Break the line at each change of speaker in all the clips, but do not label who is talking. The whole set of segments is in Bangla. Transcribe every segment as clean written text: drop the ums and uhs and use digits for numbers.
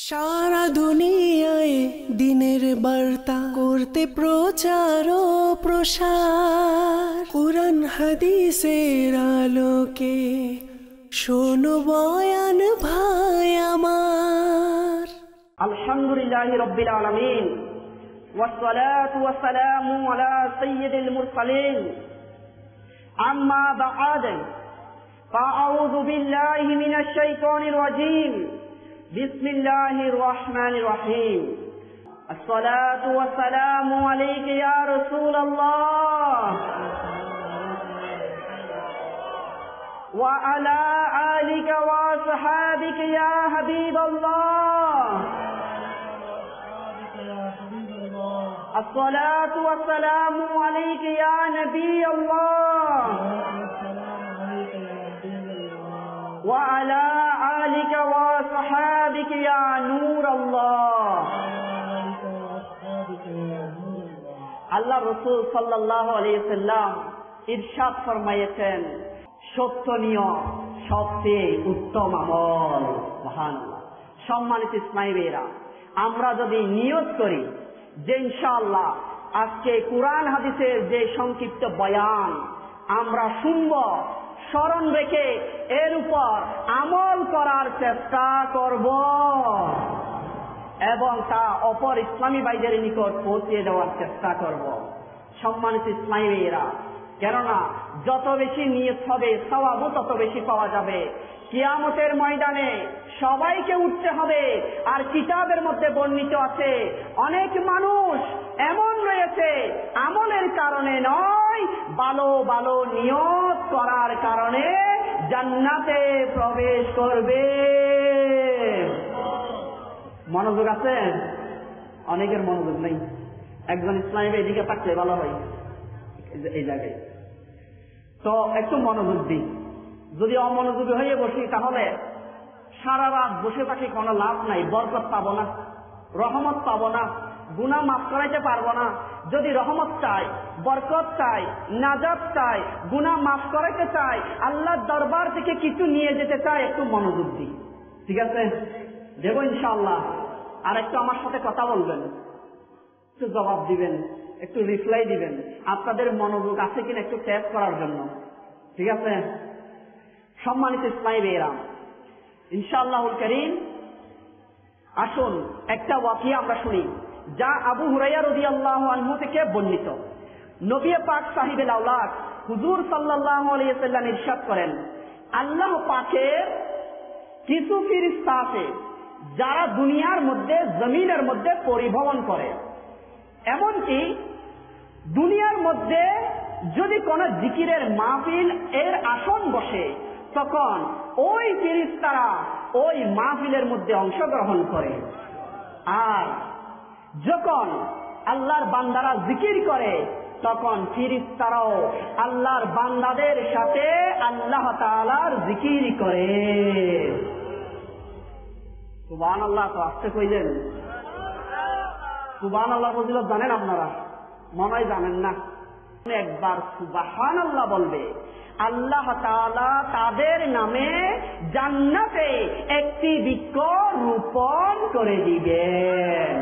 সারা দুনিয়ায় দিনের বার্তা করতে প্রচার ও প্রসার, কুরআন হাদিসের আলোকে শোনো বয়ান ভাই আমার।
আলহামদুলিল্লাহি রাব্বিল আলামিন ওয়াসসালাতু ওয়াসসালামু আলা সাইয়্যিদিল মুরসালিন, আম্মা বা'দ, ফাআউযু বিল্লাহি মিনাশ শাইতানির রাজীম। বিসমিল্লাহির রহমানির রহিম। আসসালাতু ওয়াসসালামু আলাইকা ইয়া রাসূলুল্লাহ ওয়া আলা আলিকা ওয়া সাহাবিকা ইয়া হাবিবাল্লাহ। الصلاة والسلام عليك يا نبي الله وعلى آلك وصحابك يا نور الله। আল্লাহ রাসূল সাল্লাল্লাহু আলাইহি ওয়াসাল্লাম ইরশাদ ফরমায়েছেন, সত্য নিয়ম সবচেয়ে উত্তম আমল। সুবহানাল্লাহ। সম্মানিত ইসলামী ভাইরা, আমরা যদি নিয়ত করি যে ইনশাআল্লাহ আজকে কুরআন হাদিসের যে সংক্ষিপ্ত বয়ান আমরা শুনব, স্মরণ রেখে এর উপর আমল করার চেষ্টা করব এবং তা অপর ইসলামী ভাইদের নিকট পৌঁছে দেওয়ার চেষ্টা করব। সম্মানিত ইসলামী ভাইয়েরা, কেননা যত বেশি নিয়ত হবে সওয়াবও তত বেশি পাওয়া যাবে। কিয়ামতের ময়দানে সবাইকে উঠতে হবে। আর কিতাবের মধ্যে বর্ণিত আছে, অনেক মানুষ এমন রয়েছে আমলের কারণে নয়, ভালো ভালো নিয়ত করার কারণে জান্নাতে প্রবেশ করবে। মনোযোগ আছে? অনেকের মনোযোগ নেই। একজন ইসলামী ভাই এদিকে থাকলে ভালো হয়, এই জায়গায় তো একটু মনোযোগ দিই। যদি অমনোযোগী হয়ে বসি তাহলে সারা রাত বসে থাকি, কোনো লাভ নাই। বরকত পাবো না, রহমত পাবো না, গুনাহ মাফ করাইতে পারবো না। যদি রহমত চাই, বরকত চাই, নাজাত চাই, গুনাহ মাফ করাইতে চাই, আল্লাহর দরবার থেকে কিছু নিয়ে যেতে চাই, একটু মনোযোগ দিই। ঠিক আছে, দেবো ইনশাআল্লাহ। আর একটু আমার সাথে কথা বলবেন, একটু জবাব দিবেন, একটু রিপ্লাই দিবেন। আপনাদের মনোযোগ আছে কিনা একটু টেস্ট করার জন্য। ঠিক আছে? সম্মানিত ইসলামী ভাইয়েরা, ইনশাআল্লাহুল কারীম আসুন একটা ওয়াকিয়া আমরা শুনি, যা আবু হুরায়রা রাদিয়াল্লাহু আনহু থেকে বর্ণিত। নবী পাক সাহিবে আওলাদ হুজুর সাল্লাল্লাহু আলাইহি ওয়াসাল্লাম ইরশাদ করেন, আল্লাহ পাকের কিছু ফেরেশতা আছে যারা দুনিয়ার মধ্যে, জমিনের মধ্যে পরিভ্রমণ করে। এমনকি দুনিয়ার মধ্যে যদি কোন জিকিরের মাহফিল এর আসন বসে, তখন ওই ফেরেশতারা ওই মাহফিলের মধ্যে অংশগ্রহণ করে। আর যখন আল্লাহর বান্দারা জিকির করে, তখন ফেরেশতারাও আল্লাহর বান্দাদের সাথে আল্লাহ তাআলার জিকির করে। সুবহানাল্লাহ। তো আসতে কইলেন সুবহানাল্লাহ ফজিলত জানেন আপনারা? মনে হয় জানেন না। একবার সুবহানাল্লাহ বলবে, আল্লাহ তাআলা তাদের নামে জান্নাতে একটি বৃক্ষ রোপণ করে দিবেন।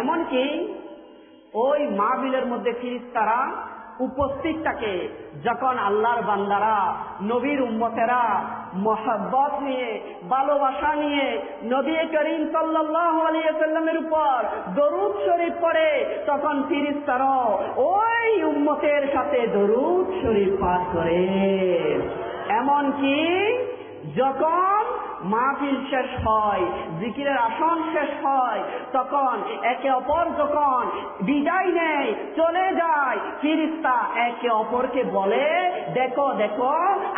এমনকি ওই মাহফিলের মধ্যে ফেরেশতারা উপস্থিত থাকে, যখন আল্লাহর বান্দারা, নবীর উম্মতেরা মহব্বত নিয়ে, ভালোবাসা নিয়ে নবী করিম সাল্লাল্লাহু আলাইহি ওয়াসাল্লামের উপর দরুদ শরীফ পড়ে, তখন ফেরেশতারা ওই উম্মতের সাথে দরুদ শরীফ পাঠ করে। এমনকি যখন মাহফিল শেষ হয়, জিকিরের আসন শেষ হয়, তখন একে অপর যখন বিদায় নেয়, চলে যায়, ফেরেশতা একে অপরকে বলে, দেখো দেখো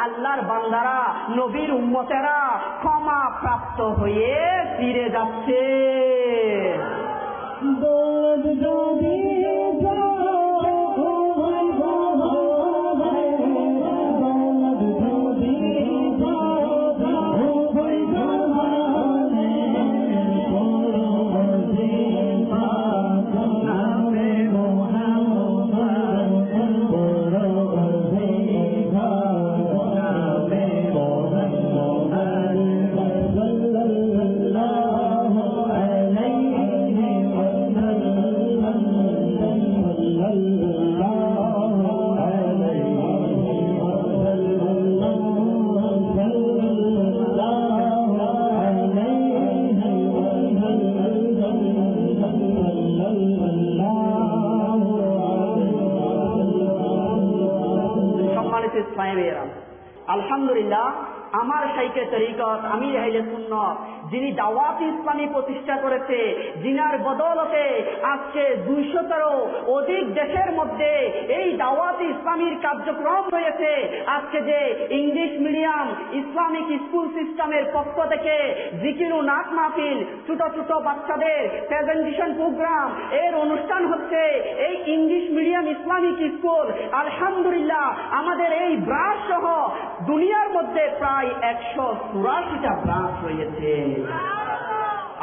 আল্লাহর বান্দারা, নবীর উম্মতেরা ক্ষমা প্রাপ্ত হয়ে ফিরে যাচ্ছে। আলহামদুলিল্লাহ, আমার শাইখে তরিকত আমির আহলে সুন্নাত যিনি দাওয়াত ইসলামী প্রতিষ্ঠা করেছে, যিনার বদৌলতে আজকে 200-এরও অধিক দেশের মধ্যে এই দাওয়াত ইসলামীর কার্যক্রম হয়েছে। আজকে যে ইংলিশ মিডিয়াম ইসলামিক স্কুল সিস্টেমের পক্ষ থেকে জিকির ও নাত মাহফিল, ছোট ছোট বাচ্চাদের প্রেজেন্টেশন প্রোগ্রাম এর অনুষ্ঠান হচ্ছে এই ইংলিশ মিডিয়াম ইসলামিক স্কুল। আলহামদুলিল্লাহ, আমাদের এই ব্রাঞ্চ সহ দুনিয়ার মধ্যে প্রায় 184টা ব্রাঞ্চ রয়েছে।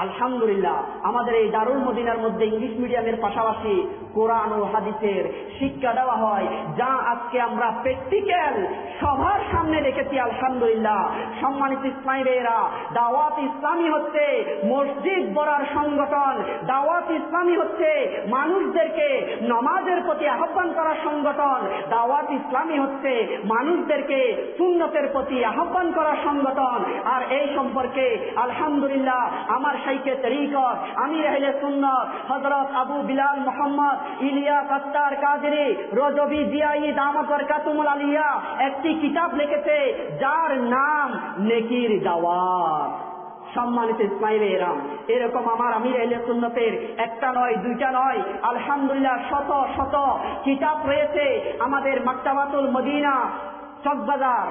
আলহামদুলিল্লাহ, আমাদের এই দারুল মদিনার মধ্যে ইংলিশ মিডিয়ামের পাশাপাশি কোরআন ও হাদিসের শিক্ষা দেওয়া হয়, যা আজকে আমরা প্র্যাকটিক্যাল সবার সামনে দেখেছি। আলহামদুলিল্লাহ, সম্মানিত ইসলামী ভাইয়েরা, দাওয়াত ইসলামী হচ্ছে মসজিদ গড়ার সংগঠন। দাওয়াত ইসলামী হচ্ছে মানুষদেরকে নামাজের প্রতি আহ্বান করার সংগঠন। দাওয়াত ইসলামী হচ্ছে মানুষদেরকে সুন্নতের প্রতি আহ্বান করার সংগঠন। আর এই সম্পর্কে আলহামদুলিল্লাহ আমার শাইখে তরিকত আমির আহলে সুন্নাত হযরত আবু বিলাল মুহাম্মদ ইলিয়াস আত্তার কাদেরী রজবী জিয়াই দামাত বরকাতুল আলিয়া একটি কিতাব লিখেছে, যার নাম নেকির দাওয়াত। সম্মানিত ইসলামী ভাইয়েরা, এরকম আমার আমির আহলে সুন্নাতের একটা নয়, দুইটা নয়, আলহামদুলিল্লাহ শত শত কিতাব রয়েছে। আমাদের মাকতাবাতুল মদিনা চকবাজার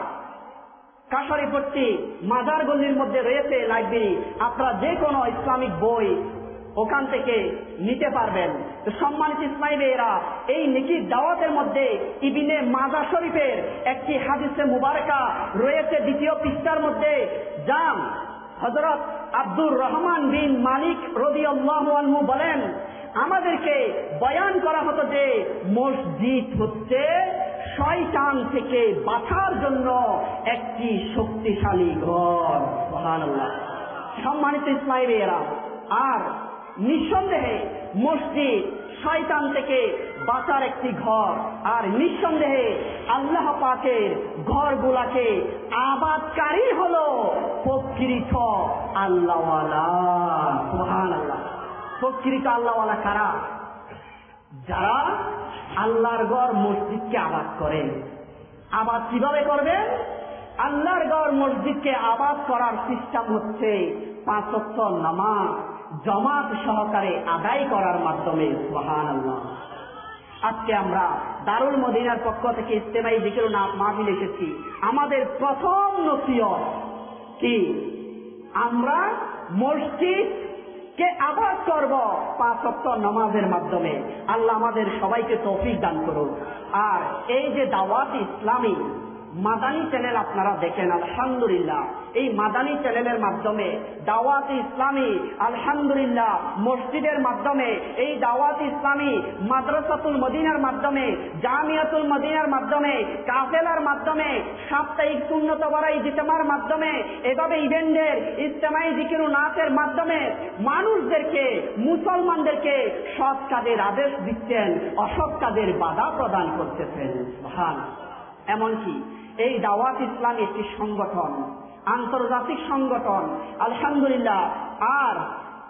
কাশারিপট্টি মাজার গল্লির মধ্যে রয়েছে লাইব্রেরি। আপনারা যে কোনো ইসলামিক বই ওখান থেকে নিতে পারবেন। তো সম্মানিত ইসলামী ভাইয়েরা, এই নেকির দাওয়াতের মধ্যে ইবনে মাজাহ শরীফের একটি হাদিসে মুবারকা রয়েছে 2য় পৃষ্ঠার মধ্যে, যা হযরত আব্দুর রহমান বিন মালিক রাদিয়াল্লাহু আনহু বলেন, আমাদেরকে বয়ান করা হতো যে মসজিদ হচ্ছে শয়তান থেকে বাঁচার জন্য একটি শক্তিশালী ঘর। সুবহানাল্লাহ। সম্মানিত ইসলামী ভাইয়েরা, আর নিঃসন্দেহে মসজিদ শয়তান থেকে বাঁচার একটি ঘর, আর নিঃসন্দেহে আল্লাহ পাকের ঘরগুলাকে আবাদকারী হলো প্রকৃত আল্লাহওয়ালা। সুবহানাল্লাহ। প্রকৃত আল্লাহওয়ালা কারা? যারা আল্লাহর ঘর মসজিদকে আবাদ করেন। আবাদ কিভাবে করবেন? আল্লাহর ঘর মসজিদকে আবাদ করার সিস্টেম হচ্ছে 5 ওয়াক্ত নামাজ জামাত সহকারে আদায় করার মাধ্যমে। সুবহানাল্লাহ। আজকে আমরা দারুল মদিনার পক্ষ থেকে ইজতেমাই জিকির ও নাত মাহফিল এসেছি। আমাদের প্রথম নসিহত কি? আমরা মসজিদ কে আবাদ করব 5 ওয়াক্ত নামাজের মাধ্যমে। আল্লাহ আমাদের সবাইকে তৌফিক দান করুন। আর এই যে দাওয়াত ইসলামী মাদানী চ্যানেল আপনারা দেখেন, আলহামদুলিল্লাহ এই মাদানী চ্যানেলের মাধ্যমে দাওয়াত ইসলামী আলহামদুলিল্লাহ মসজিদের মাধ্যমে, এই দাওয়াত ইসলামী মাদ্রাসাতুল মদিনার মাধ্যমে, জামিয়াতুল মদিনার মাধ্যমে, কাফেলার মাধ্যমে, সাপ্তাহিক সুন্নত বড়াই ইজতেমার মাধ্যমে, এভাবে ইভেন্টের ইজতেমাই জিকির ও নাতের মাধ্যমে মানুষদেরকে, মুসলমানদেরকে সৎ কাজের আদেশ দিচ্ছেন, অসৎ কাজের বাধা প্রদান করতেছেন। সুবহানাল্লাহ। এমনকি এই দাওয়াত ইসলামী একটি সংগঠন, আন্তর্জাতিক সংগঠন। আলহামদুলিল্লাহ। আর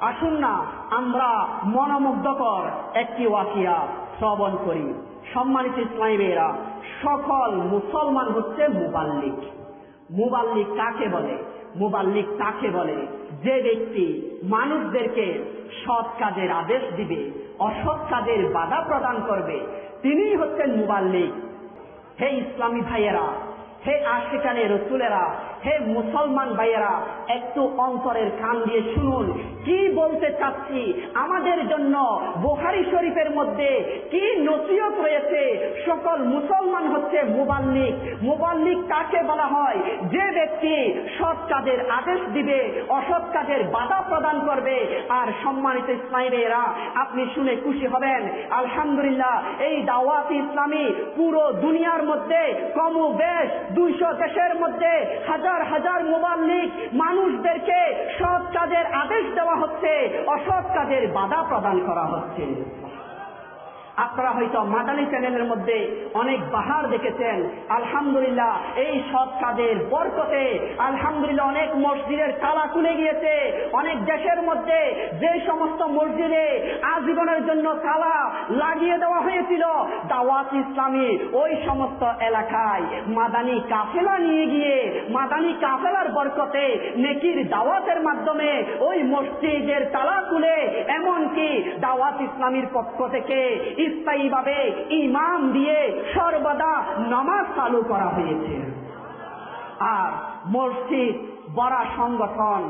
আসুন না আমরা মনোমুগ্ধকর একটি ওয়াকিয়া শ্রবণ করি। সম্মানিত ইসলামী ভাইয়েরা, সকল মুসলমান হচ্ছে মুবাল্লিগ। মুবাল্লিগ কাকে বলে? মুবাল্লিগ তাকে বলে যে ব্যক্তি মানুষদেরকে সৎ কাজের আদেশ দিবে, অসৎ কাজের বাধা প্রদান করবে, তিনিই হচ্ছেন মুবাল্লিগ। হে ইসলামী ভাইয়েরা, হে আশিকানে রসুলেরা, হে মুসলমান ভাইয়েরা, একটু অন্তরের কান দিয়ে শুনুন কি বলতে চাচ্ছি। আমাদের জন্য বুখারী শরীফের মধ্যে কি নসিহত রয়েছে। সকল মুসলমান হচ্ছে মুবাল্লিগ। মুবাল্লিগ কাকে বলা হয়? যে ব্যক্তি সৎ কাজের আদেশ দিবে, অসৎ কাজের বাধা প্রদান করবে। আর সম্মানিত ইসলামী ভাইয়েরা, আপনি শুনে খুশি হবেন, আলহামদুলিল্লাহ এই দাওয়াত ইসলামী পুরো দুনিয়ার মধ্যে কমবেশ 200 দেশের মধ্যে হাজার হাজার মুবাল্লিগ মানুষদেরকে সৎ কাজের আদেশ দেওয়া হচ্ছে, অসৎ কাজের বাধা প্রদান করা হচ্ছে। আপনারা হয়তো মাদানী চ্যানেলের মধ্যে অনেক বাহার দেখেছেন। আলহামদুলিল্লাহ এই সৎ কাজের বরকতে আলহামদুলিল্লাহ অনেক মসজিদের তালা খুলে গিয়েছে। অনেক দেশের মধ্যে যে সমস্ত মসজিদে আজীবনের জন্য তালা লাগিয়ে দেওয়া হয়েছিল, দাওয়াত ইসলামী ওই সমস্ত এলাকায় মাদানী কাফেলা নিয়ে গিয়ে মাদানী কাফেলার বরকতে নেকির দাওয়াতের মাধ্যমে ওই মসজিদের তালা খুলে এমনকি দাওয়াত ইসলামীর পক্ষ থেকে স্থায়ীভাবে ইমাম দিয়ে সর্বদা নামাজ চালু করা হয়েছে। আর মসজিদ বড় সংগঠন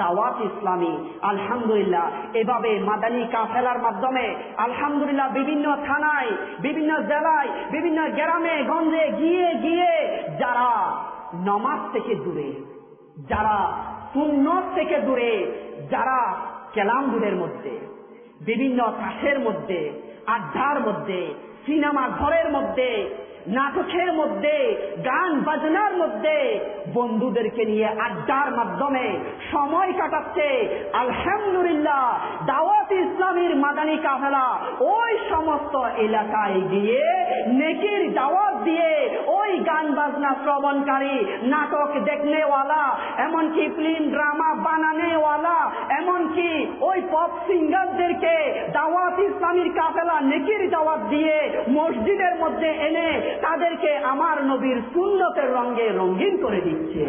দাওয়াত ইসলামী আলহামদুলিল্লাহ এভাবে মাদানী কাফেলার মাধ্যমে আলহামদুলিল্লাহ বিভিন্ন থানায়, বিভিন্ন জেলায়, বিভিন্ন গ্রামে গঞ্জে গিয়ে গিয়ে যারা নামাজ থেকে দূরে, যারা সুন্নত থেকে দূরে, যারা কেলামগুলের মধ্যে, বিভিন্ন তাসের মধ্যে, আড্ডার মধ্যে, সিনেমা ঘরের মধ্যে, নাটকের মধ্যে, গান বাজনার মধ্যে বন্ধুদেরকে নিয়ে আড্ডার মাধ্যমে সময় কাটাচ্ছে, আলহামদুলিল্লাহ দাওয়াত ইসলামীর মাদানী কাফেলা ওই সমস্ত এলাকায় গিয়ে নেকির দাওয়াত দিয়ে ওই গান বাজনা শ্রবণকারী, নাটক দেখনেওয়ালা, এমনকি ফিল্ম ড্রামা বানানেওয়ালা, এমনকি ওই পপ সিঙ্গারদেরকে দাওয়াত ইসলামীর কাফেলা নেকির দাওয়াত দিয়ে মসজিদের মধ্যে এনে তাদেরকে আমার নবীর সুন্নতের রঙে রঙিন করে দিচ্ছে।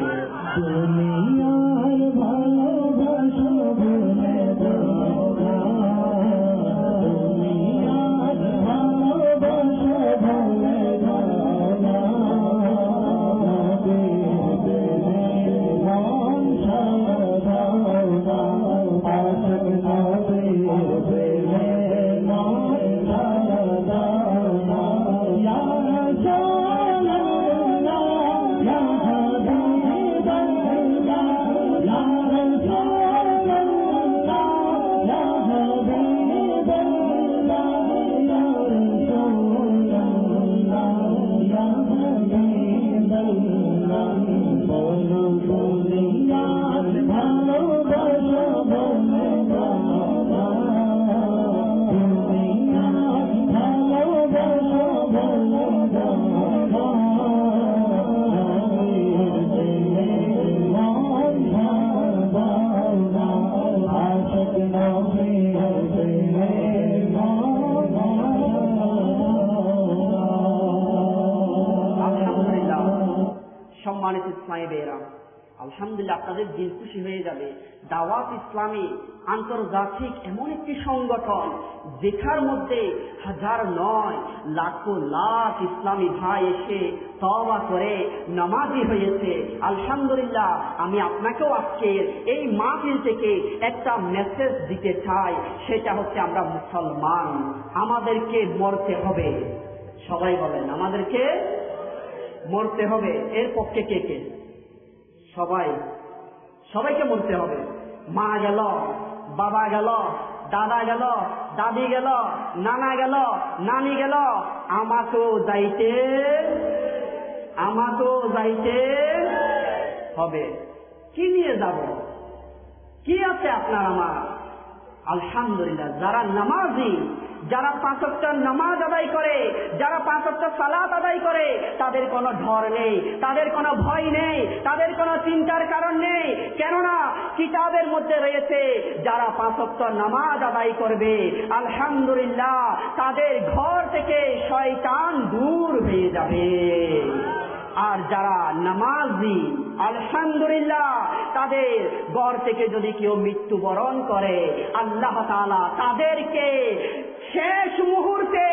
সম্মানিত ইসলামী ভাইয়েরা, আলহামদুলিল্লাহ আপনাদের দিল খুশি হয়ে যাবে। দাওয়াত ইসলামী আন্তর্জাতিক এমন একটি সংগঠন যেখার মধ্যে হাজার নয় লাখো লাখ ইসলামী ভাই এসে তওবা করে নামাজি হয়েছে। আলহামদুলিল্লাহ আমি আপনাকেও আজকে এই মাহফিল থেকে একটা মেসেজ দিতে চাই, সেটা হচ্ছে আমরা মুসলমান, আমাদেরকে মরতে হবে। সবাই বলেন আমাদেরকে মরতে হবে। এর পক্ষে কে কে? সবাইকে মরতে হবে। মা গেল, বাবা গেল, দাদা গেল, দাদি গেল, নানা গেল, নানি গেল, আমাকেও যাইতে হবে। কি নিয়ে যাব? কি আছে আপনার আমার? আলহামদুলিল্লাহ যারা নামাজি, যারা 5 ওয়াক্ত নামাজ আদায় করে, যারা 5 ওয়াক্ত সালাত আদায় করে, তাদের কোনো ডর নেই, তাদের কোনো ভয় নেই, তাদের কোনো চিন্তার কারণ নেই। কেননা কিতাবের মধ্যে রয়েছে যারা 5 ওয়াক্ত নামাজ আদায় করবে আলহামদুলিল্লাহ তাদের ঘর থেকে শয়তান দূর হয়ে যাবে। আর যারা নামাজি আলহামদুলিল্লাহ তাদের ঘর থেকে যদি কেউ মৃত্যুবরণ করে আল্লাহ তাআলা তাদেরকে শেষ মুহূর্তে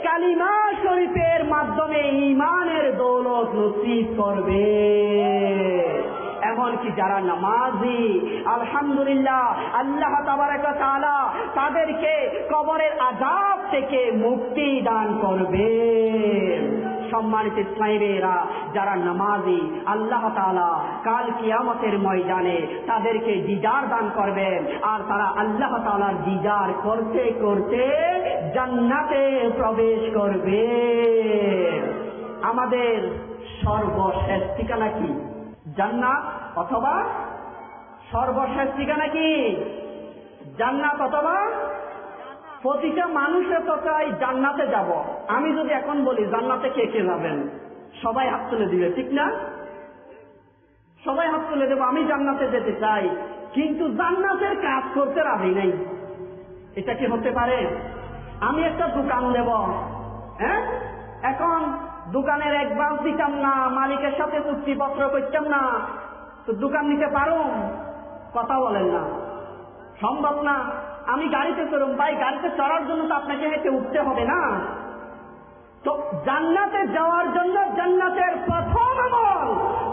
কালিমা শরীফের মাধ্যমে ঈমানের দৌলত নসিব করবে। এমনকি যারা নামাজি আলহামদুলিল্লাহ আল্লাহ তাবারক ওয়া তাআলা তাদেরকে কবরের আযাব থেকে মুক্তি দান করবে। সম্মানিত ইসলামীরা, যারা নামাজি আল্লাহ তাআলা কাল কিয়ামতের ময়দানে তাদেরকে দিদার দান করবেন, আর তারা আল্লাহ তাআলার দিদার করতে করতে জান্নাতে প্রবেশ করবে। আমাদের সর্বশেষ ঠিকানা কি? জান্নাত অথবা সর্বশেষ ঠিকানা কি? জান্নাত অথবা? প্রতিটা মানুষের তো চাই জান্নাতে যাব। আমি যদি এখন বলি জান্নাতে কে কে যাবেন, সবাই হাত তুলে দিবে, ঠিক না? সবাই হাত তুলে দেবো আমি জান্নাতে যেতে চাই, কিন্তু জান্নাতের কাজ করতে রাজি নাই। এটা কি হতে পারে? আমি একটা দোকান দেব, হ্যাঁ, এখন দোকানের অ্যাডভান্স দিতাম না, মালিকের সাথে চুক্তিপত্র করতাম না, তো দোকান নিতে পারো? কথা বলেন না, সম্ভব না। আমি গাড়িতে চড়ুম, ভাই গাড়িতে চড়ার জন্য তো আপনাকে হেঁটে উঠতে হবে না। তো জান্নাতে যাওয়ার জন্য জান্নাতের প্রথম আমল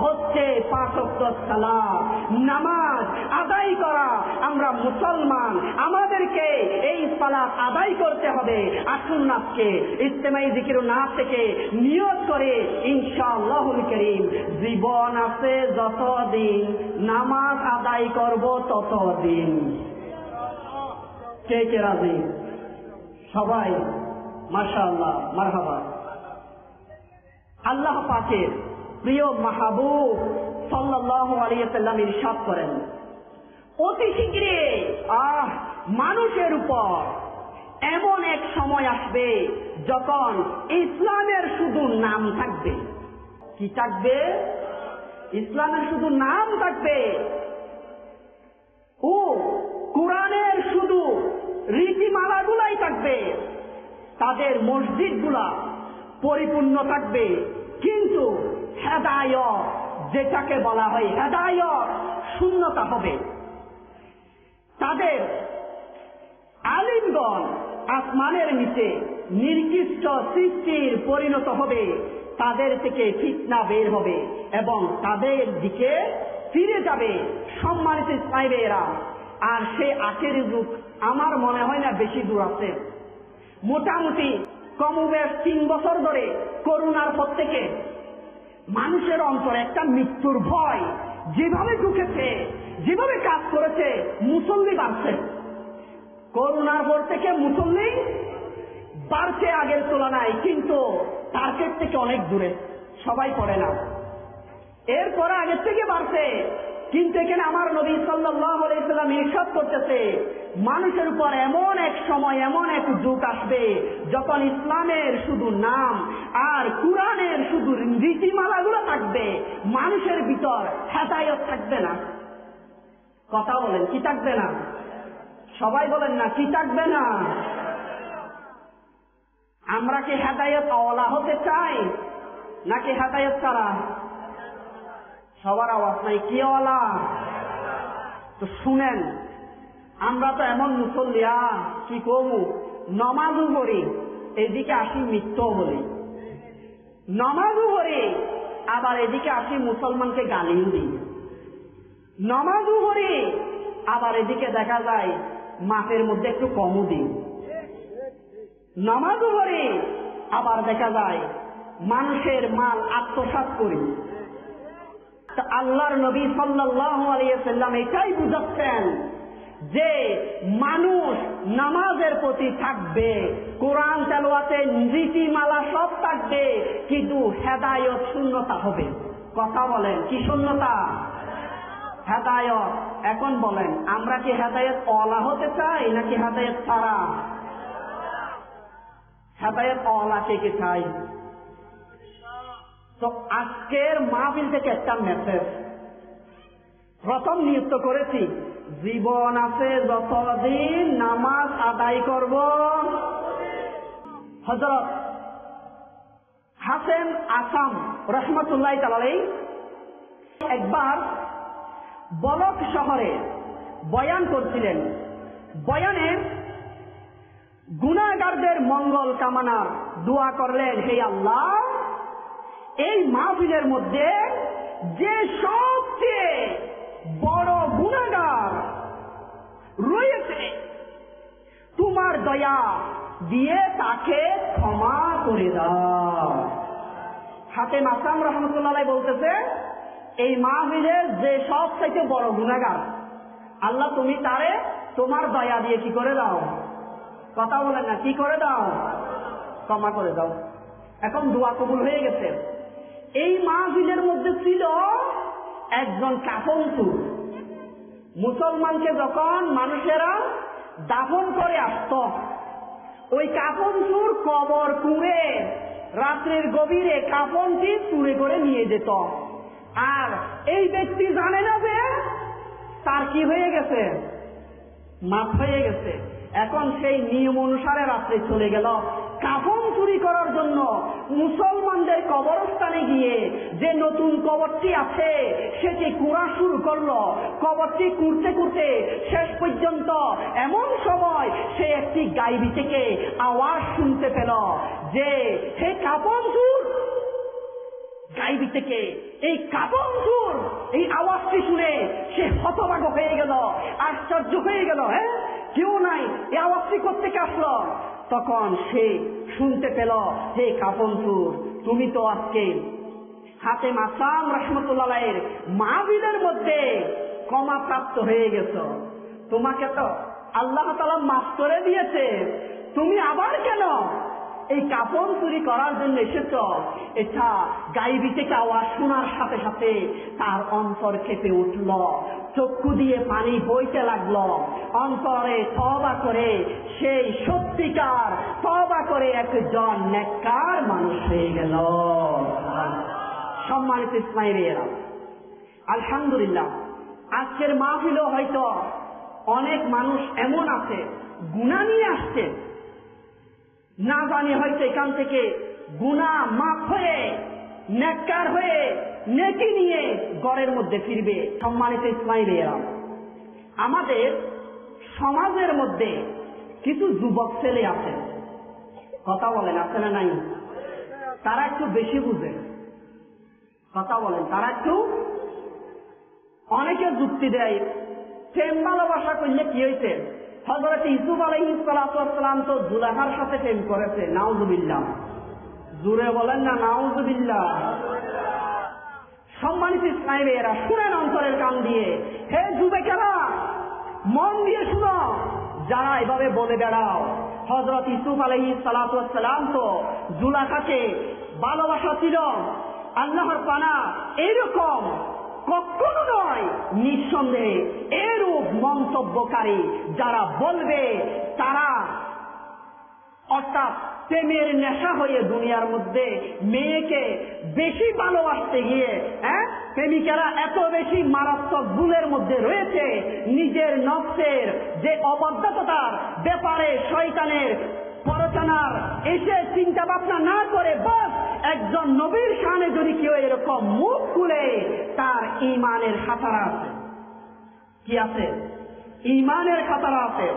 হচ্ছে 5 ওয়াক্ত সালাত, নামাজ আদায় করা। আমরা মুসলমান, আমাদেরকে এই সালাত আদায় করতে হবে। আসুন আজকে ইজতেমাই জিকির নাচ থেকে নিয়ত করে ইনশাআল্লাহুল কারীম জীবন আছে যতদিন নামাজ আদায় করব ততদিন। কে কে রাজি? সবাই মাশাআল্লাহ, মারহাবা। আল্লাহ পাকের প্রিয় মাহবুব সাল্লাল্লাহু আলাইহি ওয়াসাল্লাম ইরশাদ করেন, অতি শীঘ্রই মানুষের উপর এমন এক সময় আসবে যখন ইসলামের শুধু নাম থাকবে। কি থাকবে? ইসলামের শুধু নাম থাকবে ও কোরআনের শুধু রীতিমালাগুলাই থাকবে। তাদের মসজিদগুলা পরিপূর্ণ থাকবে, কিন্তু হেদায়েত যেটাকে বলা হয় হেদায়েত শূন্যতা হবে। তাদের আলিমগণ আসমানের নিচে নির্দিষ্ট সৃষ্টির পরিণত হবে, তাদের থেকে ফিতনা বের হবে এবং তাদের দিকে ফিরে যাবে। সম্মানিত ইসলামীরা, আর সে আখেরি যুগ আমার মনে হয় না বেশি দূর আছে। মোটামুটি কমবেশ 3 বছর ধরে করোনার পর থেকে মানুষের অন্তরে একটা মৃত্যুর ভয় যেভাবে ঢুকেছে, যেভাবে কাজ করেছে, মুসল্লি বাড়ছে। করোনার পর থেকে মুসল্লি বাড়ছে আগের তুলনায়, কিন্তু টার্গেট থেকে অনেক দূরে, সবাই পড়ে না। এরপরে আগের থেকে বাড়ছে, কিন্তু এখানে আমার নবী সাল্লাল্লাহু আলাইহি ওয়াসাল্লাম ইরশাদ করতেছে, মানুষের উপর এমন এক সময়, এমন এক যুগ আসবে যখন ইসলামের শুধু নাম আর কুরআনের শুধু রীতিমালাগুলো থাকবে, মানুষের ভিতর হেদায়েত থাকবে না। কথা বলেন, কি থাকবে না? সবাই বলেন না, কি থাকবে না? আমরা কি হেদায়েত ওয়ালা হতে চাই নাকি হেদায়েত ছাড়া? সবার আওয়াজ নাই, কি ওয়ালা? তো শুনেন, আমরা তো এমন মুসল্লিয়া, কি কমু, নমাজও করি, এদিকে আসি মিথ্যাও বলি, নমাজও করি আবার এদিকে আসি মুসলমানকে গালিও দিই, নমাজও করি আবার এদিকে দেখা যায় মাপের মধ্যে একটু কমও দিই, নমাজও করি আবার দেখা যায় মানুষের মাল আত্মসাৎ করি। আল্লাহর নবী সাল্লাল্লাহু আলাইহি ওয়াসাল্লাম এটাই বুঝাচ্ছেন যে মানুষ নামাজের প্রতি থাকবে, কোরআন তেলাওয়াতে নীতিমালা সব থাকবে, কিন্তু হেদায়েত শূন্যতা হবে। কথা বলেন, কি শূন্যতা? হেদায়েত। এখন বলেন, আমরা কি হেদায়েত ওয়ালা হতে চাই নাকি হেদায়েত ছাড়া? হেদায়েত ওয়ালা কে চাই? তো আজকের মাহফিল থেকে একটা মেসেজ প্রথম নিযুক্ত করেছি, জীবন আছে যতদিন নামাজ আদায় করব। হযরত হাসেম আসাম রহমতুল্লাহ তাআলাই একবার বলক শহরে বয়ান করছিলেন। বয়ানে গুনাহগারদের মঙ্গল কামনার দোয়া করলেন, হে আল্লাহ, এই মাহফিলের মধ্যে যে সবচেয়ে বড় গুনাহগার রয়েছে, তোমার দয়া দিয়ে তাকে ক্ষমা করে দাও। হাতেম আসাম রহমতুল্লাহ বলতেছে, এই মাহফিলের যে সবচেয়ে বড় গুনাহগার, আল্লাহ তুমি তারে তোমার দয়া দিয়ে কি করে দাও? কথা বলেন না, কি করে দাও? ক্ষমা করে দাও। এখন দোয়া কবুল হয়ে গেছে। এই মাহফিলের মধ্যে ছিল একজন কাফনচোর। মুসলমানকে যখন মানুষেরা দাফন করে আসত, ওই কাফনচোর কবর কুঁড়ে রাত্রের গভীরে কাফনটি চুরি করে নিয়ে যেত। আর এই ব্যক্তি জানে না যে তার কি হয়ে গেছে, মাফ হয়ে গেছে। এখন সেই নিয়ম অনুসারে রাত্রে চলে গেল কাফন চুরি করার জন্য। মুসলমানদের কবরস্থানে গিয়ে যে নতুন কবরটি আছে সেটি কুড়া শুরু করলো। কবরটি কুড়তে কুড়তে শেষ পর্যন্ত এমন সময় সে একটি গাইবি থেকে আওয়াজ শুনতে পেল যে, হে কাফন চোর, গাইবি থেকে এই কাফন চোর। এই আওয়াজটি শুনে সে হতবাক হয়ে গেল, আশ্চর্য হয়ে গেল, হ্যাঁ কেউ নাই, এই আওয়াজটি কোত্থেকে আসলো? তখন সে শুনতে পেল, হে কাফন চোর, তুমি তো আজকে হাতেম আসাম রহমতুল্লাহের মাহফিলের মধ্যে ক্ষমা প্রাপ্ত হয়ে গেছ। তোমাকে তো আল্লাহ তাআলা মাফ করে দিয়েছে, তুমি আবার কেন এই কাফন চুরি করার জন্য এসেছ? এটা গাইবি থেকে আওয়াজ শোনার সাথে সাথে তার অন্তর কেঁপে উঠল, চক্ষু দিয়ে পানি বইতে লাগলো। অন্তরে তওবা করে সেই সত্যিকার তওবা করে একজন নেককার মানুষ হয়ে গেল। সম্মানিত ইসমাইলিরা, আলহামদুলিল্লাহ, আজকের মাহফিলও হয়তো অনেক মানুষ এমন আছে গুনাহ নিয়ে আসছে, না জানি হয়তো এখান থেকে গুনাহ মাফ হয়ে নেককার হয়ে নেকি নিয়ে ঘরের মধ্যে ফিরবে। সম্মানিত ইসমাইলিরা, আমাদের সমাজের মধ্যে কিছু যুবক ছেলে আছে, কথা বলেন আছে না নাই? তারা একটু বেশি বুঝে, কথা বলেন, তারা একটু, অনেকে যুক্তি দেয় প্রেম ভালোবাসা করলে কি হয়েছে? হযরত ইউসুফ আলাইহিস সালাতু ওয়াস সালাম তো জুলাইখার সাথে প্রেম করেছে, নাউযুবিল্লাহ। জোরে বলেন না নাউযুবিল্লাহ। সম্মানিত ইসমাইলিরা, শুনেন অন্তরের কান দিয়ে, হে যুবকেরা মন দিয়ে শুনো, যারা এভাবে বলে বেড়াও হযরত ইউসুফ আলাইহিস সালাতু ওয়াস সালাম তো জুলাইখাকে ভালোবাসা ছিল, আল্লাহর পানা, এরকম কখনো নয়। নিঃসন্দেহে এরূপ মন্তব্যকারী যারা বলবে, তারা অর্থাৎ প্রেমের নেশা হয়ে দুনিয়ার মধ্যে মেয়েকে বেশি ভালোবাসতে গিয়ে, প্রেমিকেরা এত বেশি মারাত্মক ভুলের মধ্যে রয়েছে, নিজের নফসের যে অবাধ্যতার ব্যাপারে শয়তানের পরচনার এসে চিন্তা ভাবনা না করে বাস একজন নবীর শানে যদি কেউ এরকম মুখ খুলে, তার ঈমানের খাতারা আছে। কি আছে? ঈমানের খাতারা আছে।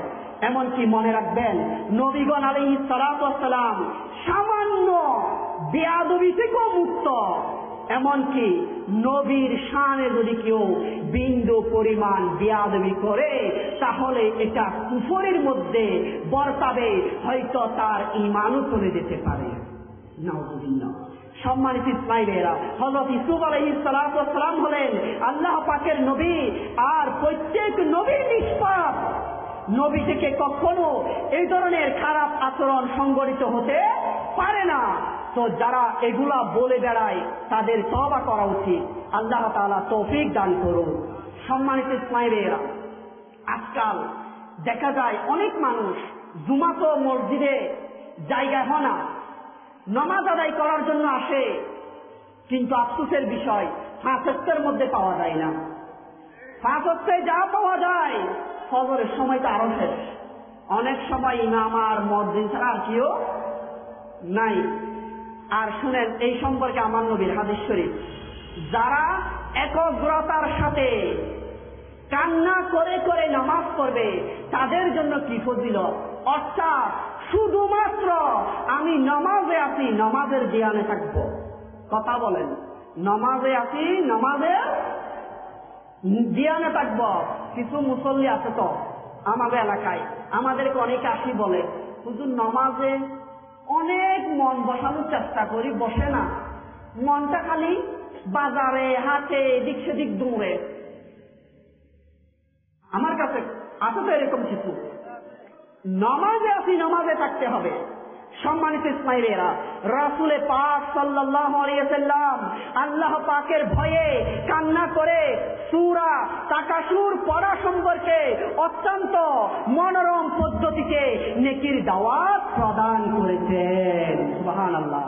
এমনকি মনে রাখবেন, নবীগণ আলাইহিস সালাতু ওয়াস সালাম সামান্য বেয়াদবি থেকেও মুক্ত। এমনকি নবীর শানে যদি কেউ বিন্দু পরিমাণ বেয়াদবি করে, তাহলে এটা কুফরের মধ্যে বর্তাবে, হয়তো তার ঈমানও চলে যেতে পারে। নাউযুবিল্লাহ। সম্মানিত ইসমাইলিরা, হযরত ইউসুফ আলাইহিস সালাতু ওয়াস সালাম হলেন আল্লাহ পাকের নবী, আর প্রত্যেক নবী নিষ্পাপ। নবী থেকে কখনো এই ধরনের খারাপ আচরণ সংঘটিত হতে পারে না। তো যারা এগুলা বলে বেড়ায় তাদের তওবা করা উচিত। আল্লাহ তাআলা তৌফিক দান করুন। সম্মানিত ইসমাইলিরা, আজকাল দেখা যায় অনেক মানুষ জুমাত মসজিদে জায়গা হয় না, নামাজ আদায় করার জন্য আসে, কিন্তু আফসোসের বিষয় 5 ওয়াক্তের মধ্যে পাওয়া যায় না। 5 ওয়াক্তে যা পাওয়া যায় ফজরের সময় তো আরো শেষ। অনেক সময় ইমাম আর মুয়াজ্জিন ছাড়া আর কেউ নাই। আর শুনেন এই সম্পর্কে আমার নবীর হাদিস শরীফ, যারা একগ্রতার সাথে কান্না করে করে নামাজ পড়বে তাদের জন্য কি ফজিলত। অর্থাৎ শুধুমাত্র আমি নামাজে আছি, নামাজের জ্ঞানে থাকবো। কথা বলেন, নামাজে আছি, নামাজের জ্ঞানে থাকবো। কিছু মুসল্লি আছে তো আমাদের এলাকায়, আমাদেরকে অনেকে আসি বলে, হুজুর নামাজে অনেক মন বসানোর চেষ্টা করি, বসে না, মনটা খালি বাজারে হাটে এদিক সেদিক দৌড়ে। আমার কাছে আছে তো এরকম কিছু। নামাজে আছি, নামাজে থাকতে হবে। সম্মানিত ইসমাইলেরা, রাসূলে পাক সাল্লাল্লাহু আলাইহি ওয়াসাল্লাম আল্লাহ পাকের ভয়ে কান্না করে সূরা তাকাসুর পড়া সম্পর্কে অত্যন্ত মনোরম পদ্ধতিতে নেকির দাওয়াত প্রদান করেছেন। সুবহানাল্লাহ।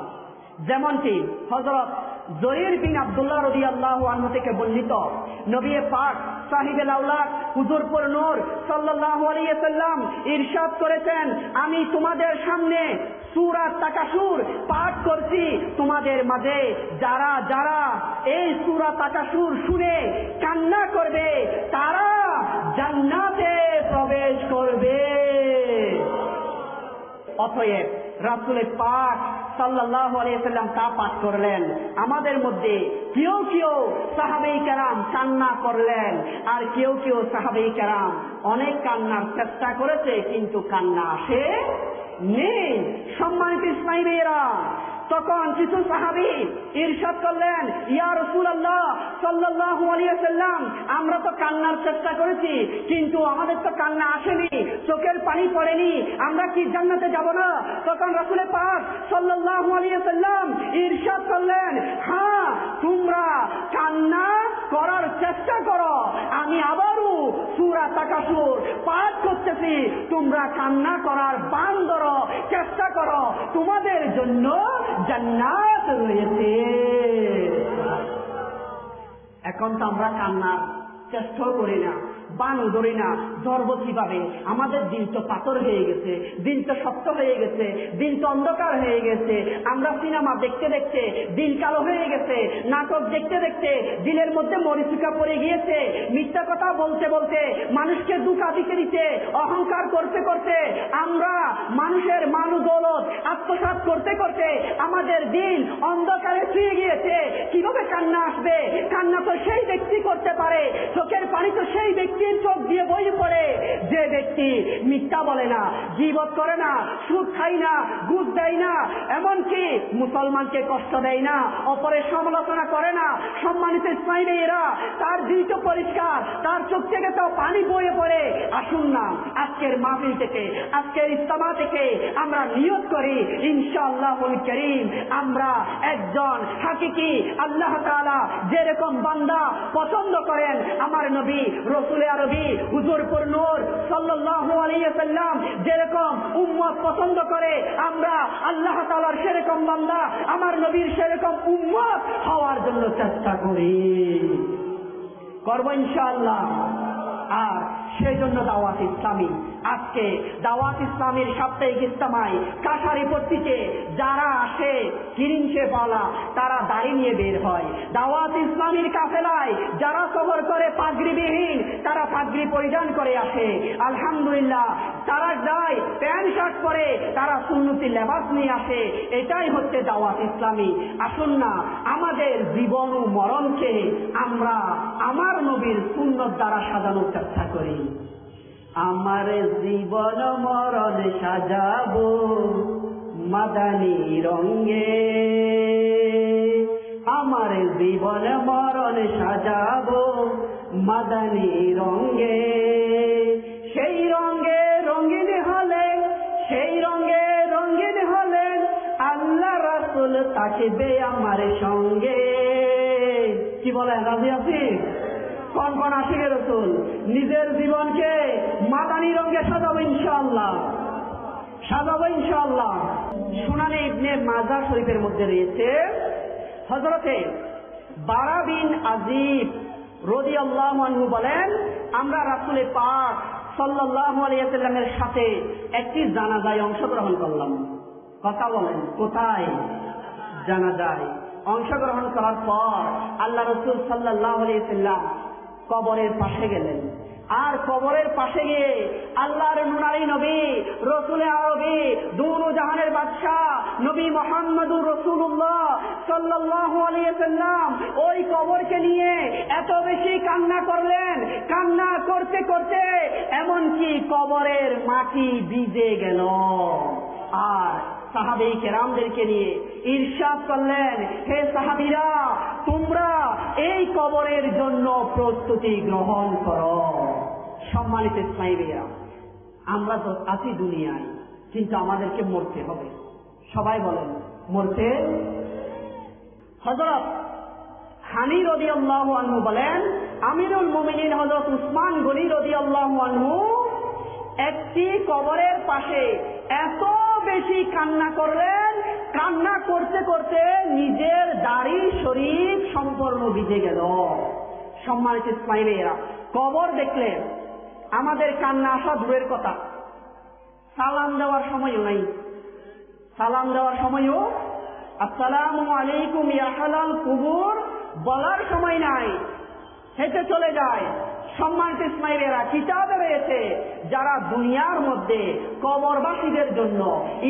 যেমনটি হযরত জরির বিন আব্দুল্লাহ রাদিয়াল্লাহু আনহু থেকে বর্ণিত, নবী পাক সাহিবুল আওলাদ হুজুরপুর নূর সাল্লাল্লাহু আলাইহি ওয়াসাল্লাম ইরশাদ করেছেন, আমি তোমাদের সামনে সূরা তাকাসুর পাঠ করছি, তোমাদের মাঝে যারা যারা এই সূরা তাকাসুর শুনে কান্না করবে তারা জান্নাতে প্রবেশ করবে। অতএব রাসূলে পাক সাল্লাল্লাহু আলাইহি ওয়াসাল্লাম তা পাঠ করলেন। আমাদের মধ্যে কেউ কেউ সাহাবায়ে কেরাম কান্না করলেন, আর কেউ কেউ সাহাবায়ে কেরাম অনেক কান্নার চেষ্টা করেছে কিন্তু কান্না আসে নেই। সম্মানিত ইসমাইলীরা, তখন কিছু সাহাবী ইরশাদ করলেন, ইয়া রাসূলুল্লাহ সাল্লাল্লাহু আলাইহি ওয়াসাল্লাম, আমরা তো কান্নার চেষ্টা করেছি কিন্তু আমাদের তো কান্না আসেনি, চোখের পানি পড়েনি, আমরা কি জান্নাতে যাব না? তখন রাসূল পাক সাল্লাল্লাহু আলাইহি ওয়াসাল্লাম ইরশাদ করলেন, হ্যাঁ তোমরা কান্না করার চেষ্টা করো, আমি আবারও সূরা তাকাসুর পাঠ করতেছি, তোমরা কান্না করার বান ধরো, চেষ্টা করো, তোমাদের জন্য জান্নাত রয়েছে। এখন তো আমরা কান্নার চেষ্টাও করি না, বানও ধরি না, ধরবো কিভাবে? আমাদের দিন তো পাথর হয়ে গেছে, দিন তো শক্ত হয়ে গেছে, দিন তো অন্ধকার হয়ে গেছে। আমরা সিনেমা দেখতে দেখতে দিন কালো হয়ে গেছে, নাটক দেখতে দেখতে দিলের মধ্যে মরিচিকা পড়ে গিয়েছে, মিথ্যা কথা বলতে বলতে, মানুষকে ধোঁকা দিতে দিতে, অহংকার করতে করতে, আমরা মানুষের মাল দৌলত আত্মসাৎ করতে করতে আমাদের দিন অন্ধকারে ছুঁয়ে গিয়েছে। কিভাবে কান্না আসবে? কান্না তো সেই ব্যক্তি করতে পারে, চোখের পানি তো সেই ব্যক্তির চোখ দিয়ে বই পড়ে যে ব্যক্তি মিথ্যা বলে না, গীবত করে না, সুদ খায় না, ঘুষ দেয় না, এমনকি মুসলমানকে কষ্ট দেয় না, অপরের সমালোচনা করে না। সম্মানিত ইসমাইলীরা, তার দিল তো পরিষ্কার, তার চোখ থেকে তো পানি বয়ে পড়ে। আসুন না আজকের মাহফিল থেকে, আজকের ইজতিমা থেকে আমরা নিয়ত করি, ইনশাআল্লাহুল কারীম আমরা একজন হাকিকি আল্লাহ তাআলা যেরকম বান্দা পছন্দ করেন, আমার নবী রাসূল আরবি হুজুরপুর নূর সাল্লাল্লাহু আলাইহি ওয়াসাল্লাম যেরকম উম্মত পছন্দ করে, আমরা আল্লাহ তাআলার সেরকম বান্দা, আমার নবীর সেরকম উম্মত হওয়ার জন্য চেষ্টা করি, করব ইনশাআল্লাহ। আর সেই জন্য দাওয়াত ইসলামী, আজকে দাওয়াত ইসলামীর সাপ্তাহিক ইজতিমায় কাশারিপট্টিতে যারা আসে কিরিঞ্চে পালা, তারা দাড়ি নিয়ে বের হয়। দাওয়াত ইসলামীর কাফেলায় যারা সফর করে পাগড়িবিহীন, তারা পাগড়ি পরিধান করে আসে। আলহামদুলিল্লাহ, তারা যায় প্যান্ট শার্ট পরে, তারা সুন্নতি লেবাস নিয়ে আসে। এটাই হচ্ছে দাওয়াত ইসলামী। আসুন না আমাদের জীবন ও মরণকে আমরা আমার নবীর সুন্নত দ্বারা সাজানোর চেষ্টা করি। আমার জীবন মরণ সাজাবো মাদানী রঙে, আমার জীবন মরণ সাজাবো মাদানী রঙে, সেই রঙে রঙিন হলেন, সেই রঙে রঙিন হলেন আল্লাহ রাসূল তাকবে আমার সঙ্গে। কি বলেন, রাজি আছি? কোন কোন আশিকে রাসূল নিজের জীবনকে মাদানী রঙে সাজাবো ইনশাআল্লাহ, সাজাবো ইনশাআল্লাহ। সুনানে ইবনে মাজাহ শরীফের মধ্যে রয়েছে, হযরতে বারা বিন আযিব রাদিয়াল্লাহু আনহু বলেন, আমরা রাসূল পাক সাল্লাল্লাহু আলাইহি ওয়াসাল্লামের সাথে একটি জানাজায় অংশগ্রহণ করলাম। কথা বলেন, কোথায়? জানাজায় অংশগ্রহণ করার পর আল্লাহ রাসূল সাল্লাল্লাহু আলাইহি ওয়াসাল্লাম কবরের পাশে গেলেন। আর কবরের পাশে গিয়ে আল্লাহর নুনারি নবী রসুল আরবি দুনো জাহানের বাদশাহ নবী মুহাম্মদুর রাসূলুল্লাহ সাল্লাল্লাহু আলাইহি ওয়াসাল্লাম ওই কবরকে নিয়ে এত বেশি কান্না করলেন, কান্না করতে করতে এমনকি কবরের মাটি ভিজে গেল। আর সাহাবী কেরামদেরকে নিয়ে ইরশাদ করলেন, হে সাহাবীরা, তোমরা এই কবরের জন্য প্রস্তুতি গ্রহণ করো। সম্মানিত ইসলামীরা, আমরা তো আছি দুনিয়ায়, কিন্তু আমাদেরকে মরতে হবে। সবাই বলেন মরতে। হযরত হানি রাদিয়াল্লাহু আনহু বলেন, আমিরুল মুমিনিন হযরত উসমান গনি রাদিয়াল্লাহু আনহু একটি কবরের পাশে এত বেশি কান্না করলেন, কান্না করতে করতে নিজের দাড়ি শরীর সম্পূর্ণ ভিজে গেল। সম্মানিত ইসলামীরা, কবর দেখলে আমাদের কান্না আসা দূরের কথা, সালাম দেওয়ার সময়ও নাই। সালাম দেওয়ার সময়ও আসসালামু আলাইকুম ইয়া আহলাল কুবুর বলার সময় নাই, হেঁটে চলে যায়। সম্মানিত ইসমাইলেরা, কিতাবে রয়েছে যারা দুনিয়ার মধ্যে কবরবাসীদের জন্য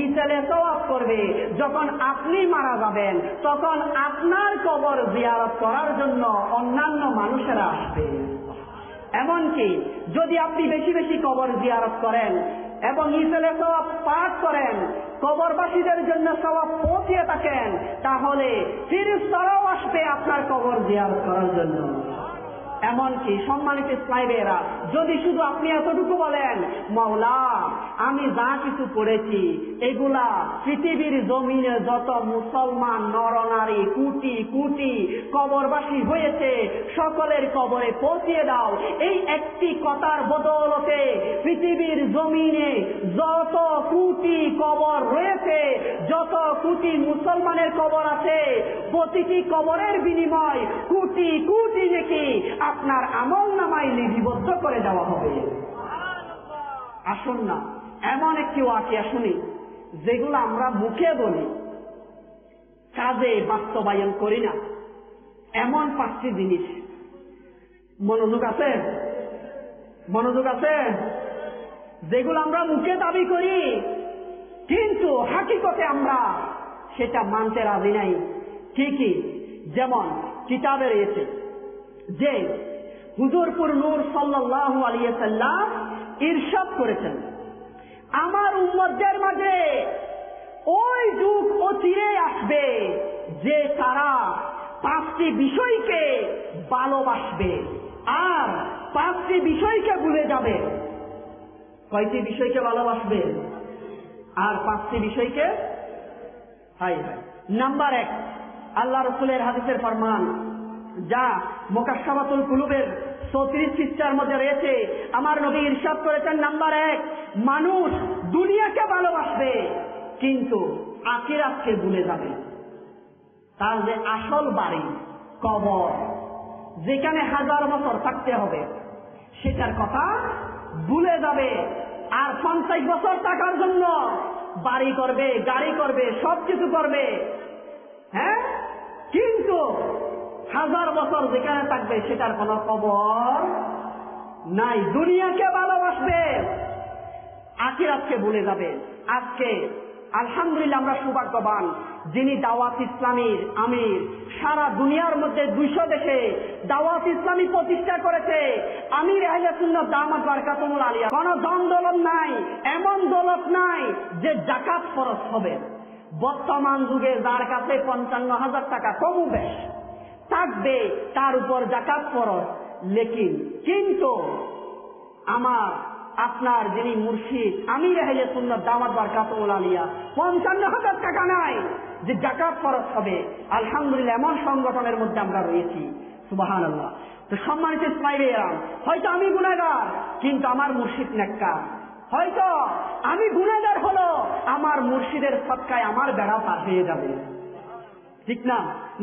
ইসালে সওয়াব করবে, যখন আপনি মারা যাবেন তখন আপনার কবর জিয়ারত করার জন্য অন্যান্য মানুষেরা আসবে। এমনকি যদি আপনি বেশি বেশি কবর জিয়ারত করেন এবং ইসালে সওয়াব পাঠ করেন, কবরবাসীদের জন্য সওয়াব পৌঁছিয়ে থাকেন, তাহলে ফেরেশতারাও আসবে আপনার কবর জিয়ারত করার জন্য। এমনকি সম্মানিত ইসলামীরা, যদি শুধু আপনি এতটুকু বলেন, মাওলা আমি যা কিছু করেছি এগুলা পৃথিবীর জমিনে যত মুসলমান নরনারী কোটি কোটি কবরবাসী হয়েছে সকলের কবরে পৌঁছিয়ে দাও, এই একটি কথার বদৌলতে পৃথিবীর জমিনে যত কোটি কবর রয়েছে, যত কোটি মুসলমানের কবর আছে, প্রতিটি কবরের বিনিময় কোটি কোটি নেকি আপনার আমল নামায় লিপিবদ্ধ করে দেওয়া হবে। আসুন না এমন একটি ওয়াকিয়া শুনি যেগুলো আমরা মুখে বলি, কাজে বাস্তবায়ন করি না। এমন 5টি জিনিস, মনোযোগ আছে? মনোযোগ আছে? যেগুলো আমরা মুখে দাবি করি কিন্তু হাকিকতে আমরা সেটা মানতে রাজি নাই। কি কি? যেমন কিতাবে রয়েছে যে হুজুরপুর নূর সাল্লাল্লাহু আলাইহি ওয়াসাল্লাম ইরশাদ করেছেন, আমার উম্মতদের মাঝে ওই যুগ অচিরে আসবে যে তারা 5টি বিষয়কে ভালোবাসবে আর 5টি বিষয়কে ভুলে যাবে। কয়টি বিষয়কে ভালোবাসবে আর 5টি বিষয়কে? নাম্বার 1, আল্লাহ রাসূলের হাদিসের ফরমান যা মুকাশশাফাতুল কুলুবের 34 পৃষ্ঠার মধ্যে রয়েছে। আমার নবী ইরশাদ করেছেন, নাম্বার 1, মানুষ দুনিয়াকে ভালোবাসবে কিন্তু আখিরাতকে ভুলে যাবে। তার যে আসল বাড়ি কবর, যেখানে 1000 বছর থাকতে হবে, সেটার কথা ভুলে যাবে। আর 50 বছর থাকার জন্য বাড়ি করবে, গাড়ি করবে, সবকিছু করবে, হ্যাঁ, কিন্তু 1000 বছর যেখানে থাকবে সেটার কোনো খবর নাই। দুনিয়াকে ভালোবাসবে, আখিরাতকে ভুলে যাবে। আজকে আলহামদুলিল্লাহ আমরা সৌভাগ্যবান, যিনি দাওয়াত ইসলামীর আমির, সারা দুনিয়ার মধ্যে 200 দেশে দাওয়াত ইসলামী প্রতিষ্ঠা করেছে। আমির আহলে সুন্নাত দামাত বারকাতুহুল আলিয়া। কোনো দন্দলত নাই, এমন দৌলত নাই যে যাকাত ফরজ হবে। বর্তমান যুগে যার কাছে 55,000 টাকা কম বেশ থাকবে তার উপর যাকাত ফরজ। কিন্তু আমার আপনার যিনি মুর্শিদ আমির আহলে সুন্নাত দামাত বারকাতুহুল আলিয়া 55,000 টাকা নাই যে যাকাত ফরজ হবে। আলহামদুলিল্লাহ এমন সংগঠনের মধ্যে আমরা রয়েছি, সুবহানাল্লাহ। তো সম্মানিত ইসলামীরা, হয়তো আমি গুনাহগার কিন্তু আমার মুর্শিদ নেককার। হয়তো আমি গুনাহগার হলো আমার মুর্শিদের সদকায় আমার বেড়া পার হয়ে যাবে, ঠিক না?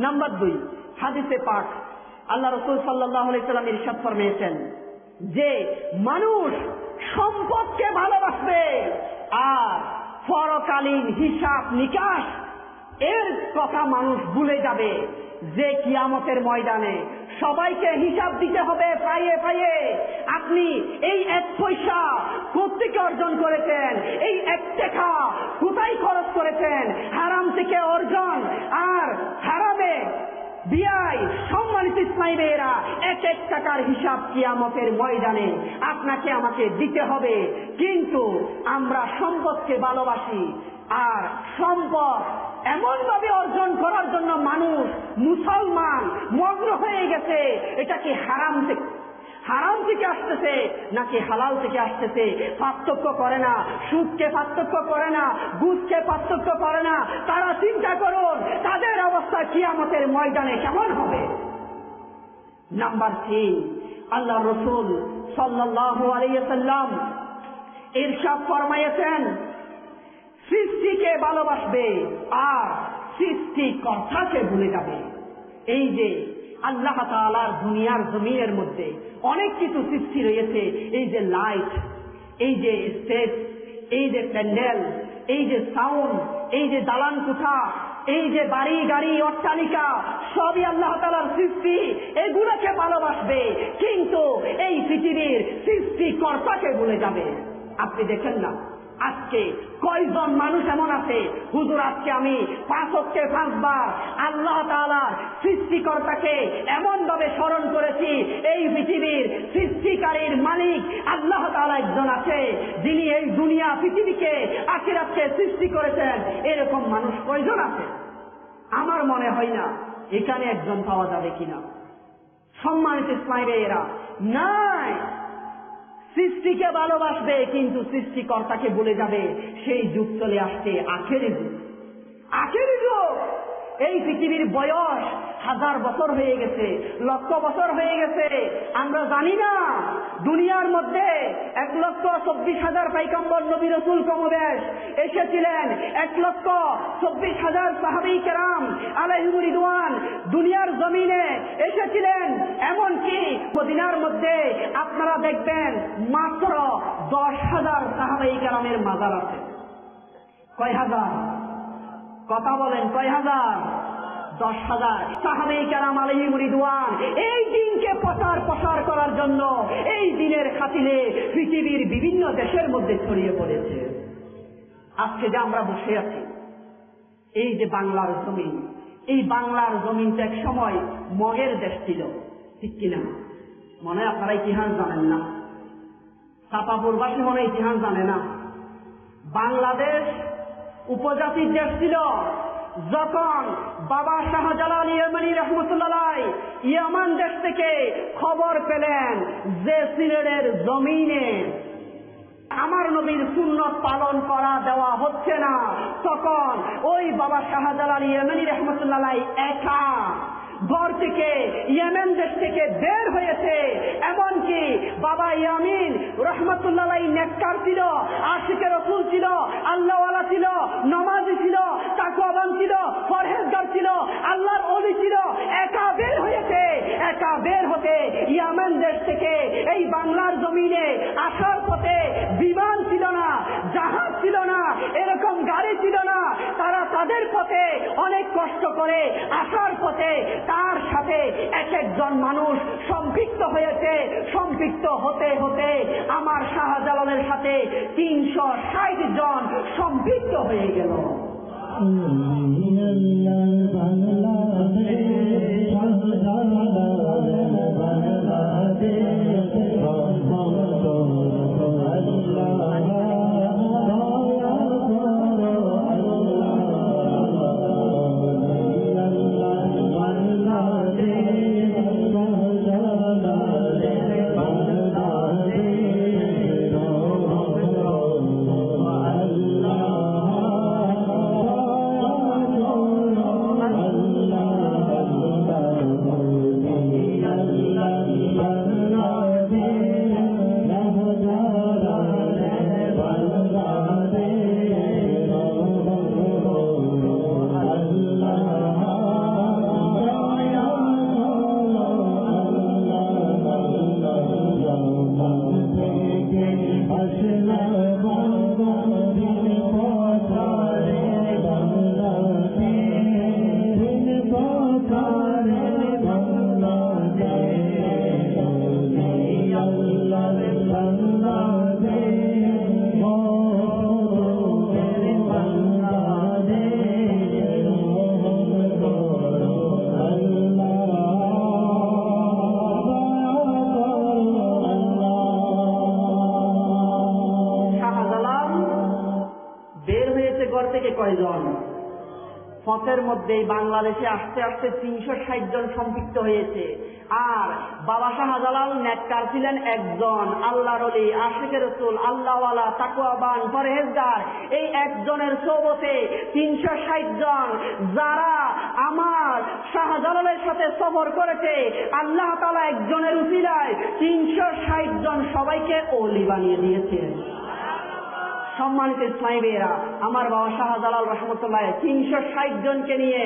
নাম্বার 2, হাদিসে পাক আল্লাহ রাসূল সাল্লাল্লাহু আলাইহি ওয়াসাল্লাম ইরশাদ ফরমিয়েছেন যে মানুষ সম্পদকে ভালোবাসবে আর পরকালীন হিসাব নিকাশ এর কথা মানুষ ভুলে যাবে যে কিয়ামতের ময়দানে সবাইকে হিসাব দিতে হবে পাইয়ে পাইয়ে। আপনি এই 1 পয়সা কোত্থেকে অর্জন করেছেন, এই 1 টাকা কোথায় খরচ করেছেন, হারাম থেকে অর্জন আর হারামে বিয়াই। সম্মানিত ইসলামী ভাইয়েরা, 1 টাকার হিসাব কিয়ামতের ময়দানে আপনাকে আমাকে দিতে হবে। কিন্তু আমরা সম্পদকে ভালোবাসি, আর সম্পদ এমন ভাবে অর্জন করার জন্য মানুষ মুসলমান মগ্ন হয়ে গেছে। এটা কি হারাম থেকে আসতেছে নাকি হালাল থেকে আসতেছে পার্থক্য করে না, সুদকে পার্থক্য করে না, ঘুষকে পার্থক্য করে না। তারা চিন্তা করুন তাদের অবস্থা কিয়ামতের ময়দানে কেমন হবে। নাম্বার 3, আল্লাহ রাসূল সাল্লাল্লাহু আলাইহি ওয়াসাল্লাম ইরশাদ ফরমায়েছেন, সৃষ্টিকে ভালোবাসবে আর সৃষ্টিকর্তাকে ভুলে যাবে। এই যে আল্লাহ তাআলার দুনিয়ার জমিনের মধ্যে অনেক কিছু সৃষ্টি রয়েছে, এই যে লাইট, এই যে স্টেজ, এই যে প্যান্ডেল, এই যে সাউন্ড, এই যে দালান কোঠা, এই যে বাড়ি গাড়ি অট্টালিকা, সবই আল্লাহ তাআলার সৃষ্টি। এগুলোকে ভালোবাসবে কিন্তু এই পৃথিবীর সৃষ্টিকর্তাকে ভুলে যাবে। আপনি দেখেন না আজকে কয়জন মানুষ এমন আছে, হুজুর আজকে আমি 5 ওয়াক্তে 5 বার আল্লাহ তাআলার সৃষ্টিকর্তাকে এমন ভাবে স্মরণ করেছি। এই পৃথিবীর সৃষ্টিকারীর মালিক আল্লাহ তাআলা একজন আছে, যিনি এই দুনিয়া পৃথিবীকে আখিরাতকে সৃষ্টি করেছেন। এরকম মানুষ কয়জন আছে? আমার মনে হয় না এখানে একজন পাওয়া যাবে কিনা। সম্মানিত ইসলামী ভাইয়েরা, নাই। সৃষ্টিকে ভালোবাসবে কিন্তু সৃষ্টিকর্তাকে ভুলে যাবে। সেই যুগ চলে আসছে আখেরি যুগ। আখেরি যুগ। এই পৃথিবীর বয়স 1000 বছর হয়ে গেছে, লক্ষ বছর হয়ে গেছে, আমরা জানি না। দুনিয়ার মধ্যে 1,24,000 পয়গম্বর নবী রাসূল কমবেশ এসেছিলেন, 1,24,000 সাহাবী কেরাম আলাইহিম রিদওয়ান দুনিয়ার জমিনে এসেছিলেন। এমনকি মদিনার মধ্যে আপনারা দেখবেন মাত্র 10,000 সাহাবী কেরামের মাজার আছে। কয় হাজার? কথা বলেন, কয় হাজার? 10,000 সাহাবী কেরাম আলাইহিম রিদওয়ান এই দিনকে প্রসার করার জন্য এই দিনের খাতিরে পৃথিবীর বিভিন্ন দেশের মধ্যে ছড়িয়ে পড়েছে। আজকে যে আমরা বসে আছি, এই যে বাংলার জমিন, এই বাংলার জমিনটা এক সময় মগের দেশ ছিল, ঠিক কিনা? মনে হয় আপনারা ইতিহাস জানেন না, চাঁপাপুরবাসী মনে ইতিহাস জানে না। বাংলাদেশ উপজাতির দেশ ছিল। যখন বাবা শাহজালাল ইয়ামানি রহমতুল্লাহ ইয়ামান দেশ থেকে খবর পেলেন যে সিলেটের জমিনে আমার নবীর সুন্নত পালন করা দেওয়া হচ্ছে না, তখন ওই বাবা শাহজালাল ইয়ামানি রহমতুল্লাহ একা ঘর থেকে ইয়েমেন দেশ থেকে বের হয়েছে। এমনকি বাবা ইয়ামিন রহমতুল্লাহ নেককার ছিল, আশিকে রাসূল ছিল, আল্লাহওয়ালা ছিল, নামাজি ছিল, তাকওয়াবান ছিল, পরহেজগার ছিল, আল্লাহর ওলি ছিল। একা বের হয়েছে। একা বের হতে ইয়েমেন দেশ থেকে এই বাংলার জমিনে আসার পথে বিমান ছিল না, জাহাজ ছিল না, এরকম গাড়ি ছিল না। তারা তাদের পথে অনেক কষ্ট করে আসার পথে তার সাথে একজন মানুষ সম্পৃক্ত হয়েছে। সম্পৃক্ত হতে হতে আমার শাহজালালের সাথে 360 জন সম্পৃক্ত হয়ে গেল।
Allah
কয়জন? পথের মধ্যে বাংলাদেশে আসতে আসতে 360 জন সম্পৃক্ত হয়েছে। আর বাবা শাহজালাল নেককার ছিলেন একজন, আল্লাহর ওলি, আশিকে রাসূল, আল্লাহওয়ালা, তাকওয়াবান, পরহেজগার। এই একজনের সোবতে 360 জন যারা আমার শাহজালালের সাথে সফর করেছে, আল্লাহ তাআলা একজনের উসিলায় 360 জন সবাইকে ওলি বানিয়ে দিয়েছেন। সম্মানিত ইসলামী ভাইয়েরা, আমার বাবা শাহজালাল রহমতুল্লাহ 360 জনকে নিয়ে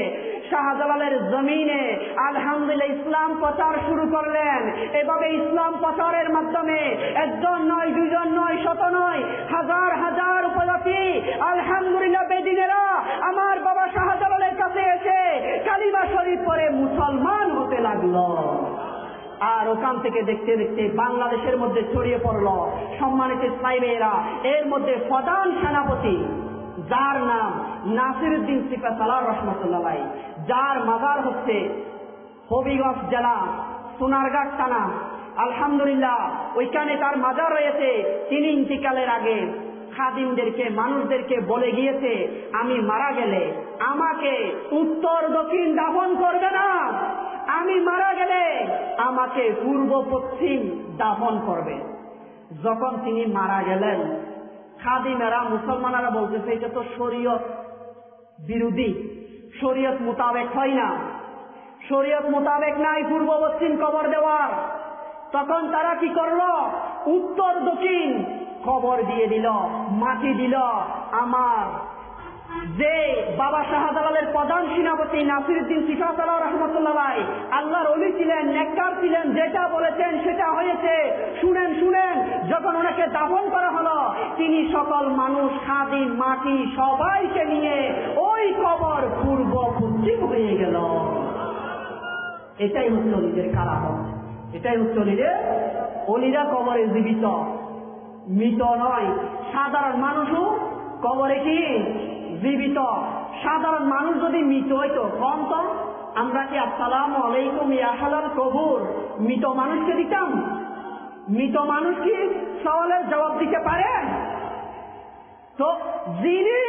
শাহজালালের জমিনে আলহামদুলিল্লাহ ইসলাম প্রচার শুরু করলেন। এভাবে ইসলাম প্রচারের মাধ্যমে একজন নয়, দুজন নয়, শত নয়, হাজার হাজার উপজাতি আলহামদুলিল্লাহ বেদিনেরা আমার বাবা শাহজালালের কাছে এসে কালিমা শরীফ পড়ে মুসলমান হতে লাগলো। আর ওখান থেকে দেখতে দেখতে বাংলাদেশের মধ্যে ছড়িয়ে পড়ল। সম্মানিত ইসলামী ভাইয়েরা, এর মধ্যে প্রধান সেনাপতি যার নাম নাসিরউদ্দিন সিপাহসালার রহমতুল্লাহ, যার মাজার হচ্ছে হবিগঞ্জ জেলা সোনারগাঁ থানা। আলহামদুলিল্লাহ ওইখানে তার মাজার রয়েছে। তিনি ইন্তিকালের আগে খাদিমদেরকে, মানুষদেরকে বলে গিয়েছে, আমি মারা গেলে আমাকে উত্তর দক্ষিণ দাফন করবে না, আমি মারা গেলে আমাকে পূর্ব পশ্চিম দাফন করবে। যখন তিনি মারা গেলেন, খাদিমেরা, মুসলমানেরা বলতেছে এটা তো শরীয়ত বিরোধী, শরীয়ত মোতাবেক হয় না, শরীয়ত মোতাবেক নাই পূর্ব পশ্চিম কবর দেওয়ার। তখন তারা কি করলো? উত্তর দক্ষিণ কবর দিয়ে দিল, মাটি দিল। আমার যে বাবা শাহজালালের প্রধান সেনাপতি নাসিরউদ্দিন সিপাহসালাহ রহমতুল্লাহ আল্লাহর ওলি ছিলেন, নেককার ছিলেন, যেটা বলেছেন সেটা হয়েছে। শুনেন শুনেন, যখন ওনাকে দাফন করা হলো, তিনি সকল মানুষ, খাদিম, মাটি সবাইকে নিয়ে ওই কবর পূর্ব পশ্চিম হয়ে গেল। এটাই হচ্ছে অলিদের কারামত, এটাই হচ্ছে অলিদের। অলিরা কবরে জীবিত, মৃত নয়। সাধারণ মানুষও কবরে কি জীবিত। সাধারণ মানুষ যদি মৃত হইতো, কম তো আমরা কি আসসালামু আলাইকুম ইয়া আহলাল কবর মৃত মানুষকে দিতাম? মৃত মানুষ কি সওয়ালের জবাব দিতে পারে? তো যিনি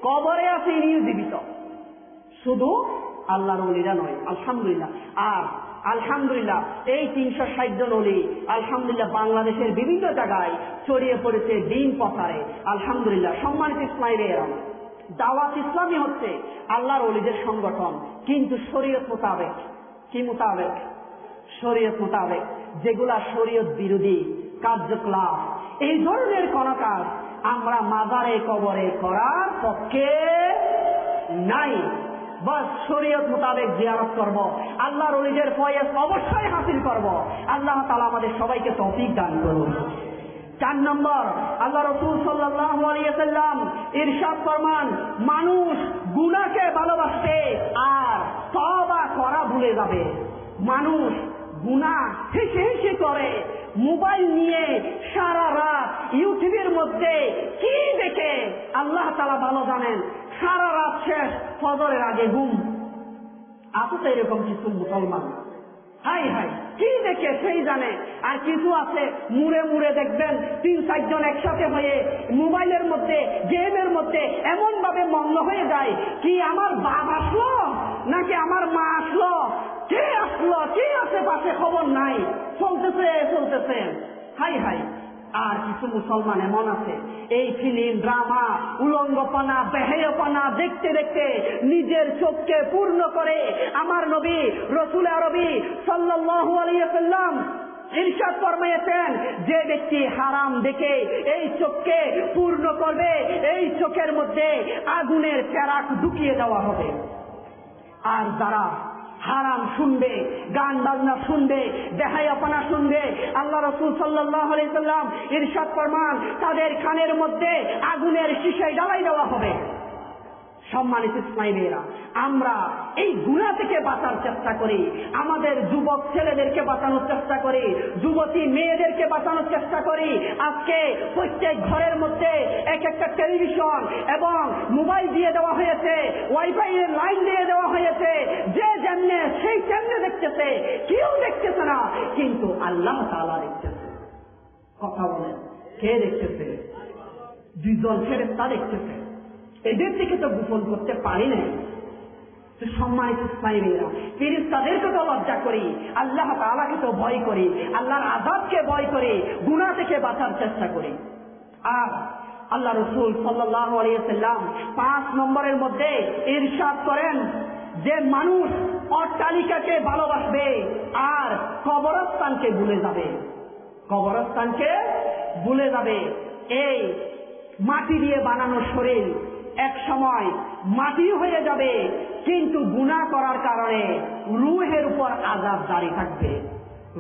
কবরে আছে ইনিও জীবিত, শুধু আল্লাহর ওলিরা নয়। আলহামদুলিল্লাহ। আর আলহামদুলিল্লাহ এই 360 জন ওলি আলহামদুলিল্লাহ বাংলাদেশের বিভিন্ন জায়গায় ছড়িয়ে পড়েছে দিন প্রচারে। আলহামদুলিল্লাহ। সম্মানিত ইসলামী ভাইয়েরা, দাওয়াত ইসলামী হচ্ছে আল্লাহর ওলিদের সংগঠন, কিন্তু শরীয়ত মোতাবেক। কি মোতাবেক? শরীয়ত মোতাবেক। যেগুলা শরীয়ত বিরোধী কার্যকলাপ, এই ধরনের কোন কাজ আমরা মাজারে কবরে করার পক্ষে নাই। বস শরীয়ত মোতাবেক জিয়ারত করব, আল্লাহর ওলিদের ফয়েজ অবশ্যই হাসিল করব। আল্লাহ তাআলা আমাদের সবাইকে তৌফিক দান করুন। 4 নম্বর, আল্লাহ রাসূল সাল্লাল্লাহু আলাইহি ওয়াসাল্লাম ইরশাদ ফরমান, মানুষ গুনাহকে ভালোবাসে আর তওবা করা ভুলে যাবে। মানুষ গুনাহ হেসে হেসে করে, মোবাইল নিয়ে সারা রাত ইউটিউবের মধ্যে কি দেখে আল্লাহ তাআলা ভালো জানেন। সারা রাত শেষ, ফজরের আগে ঘুম। আছে তো এরকম কিছু মুসলমান, হাই হাই কি দেখে সেই জানে। আর কিছু আছে মুড়ে মুড়ে দেখবেন 3-4 জন একসাথে হয়ে মোবাইলের মধ্যে, গেমের মধ্যে এমন ভাবে মগ্ন হয়ে যায়, কি আমার বাপ আসলো নাকি আমার মা আসলো, কে আসলো, কে আশেপাশে খবর নাই, চলতেছে চলতেছে। High high. আর কিছু মুসলমান এমন আছে, এই ফিল্ম, ড্রামা, উলঙ্গপনা, বেহেয়পনা দেখতে দেখতে নিজের চোখকে পূর্ণ করে। আমার নবী রাসূল আরবি সাল্লাল্লাহু আলাইহি ওয়াসাল্লাম ইরশাদ ফরমায়েছেন, যে ব্যক্তি হারাম দেখে এই চোখকে পূর্ণ করবে, এই চোখের মধ্যে আগুনের চেরাগ ঢুকিয়ে দেওয়া হবে। আর যারা হারাম শুনবে, গান বাজনা শুনবে, বেহায়াপনা শুনবে, আল্লাহ রাসূল সাল্লাল্লাহু আলাইহি ওয়াসাল্লাম ইরশাদ ফরমান, তাদের কানের মধ্যে আগুনের শিশায় জ্বালাই দেওয়া হবে। সম্মানিত ইসলামী ভাইয়েরা, আমরা এই গুনাহ থেকে বাঁচার চেষ্টা করি, আমাদের যুবক ছেলেদেরকে বাঁচানোর চেষ্টা করি, যুবতী মেয়েদেরকে বাঁচানোর চেষ্টা করি। আজকে প্রত্যেক ঘরের মধ্যে এক একটা টেলিভিশন এবং মোবাইল দিয়ে দেওয়া হয়েছে, ওয়াইফাই এর লাইন দিয়ে দেওয়া হয়েছে, যে যেমনে সেই তেমনে দেখতেছে, কেউ দেখতেছে না, কিন্তু আল্লাহ তাআলা দেখতেছে। কথা বলেন, কে দেখতেছে? দুইজন ফেরেশতা দেখতেছে। এদের থেকে তো গোপন করতে পারি না। সম্মানিত ইসলামী ভাইয়েরা, ফেরেশতাদেরকে তো লজ্জা করি, আল্লাহ তাআলাকে তো ভয় করি, আল্লাহর আযাবকে ভয় করি, গুনাহ থেকে বাঁচার চেষ্টা করি। আর আল্লাহ রাসূল সাল্লাল্লাহু আলাইহি ওয়াসাল্লাম 5 নম্বরের মধ্যে ইরশাদ করেন যে মানুষ অট্টালিকাকে ভালোবাসবে আর কবরস্থানকে ভুলে যাবে। কবরস্থানকে ভুলে যাবে। এই মাটি দিয়ে বানানো শরীর এক সময় মাটি হয়ে যাবে, কিন্তু গুনাহ করার কারণে রূহের উপর আযাব জারি থাকবে।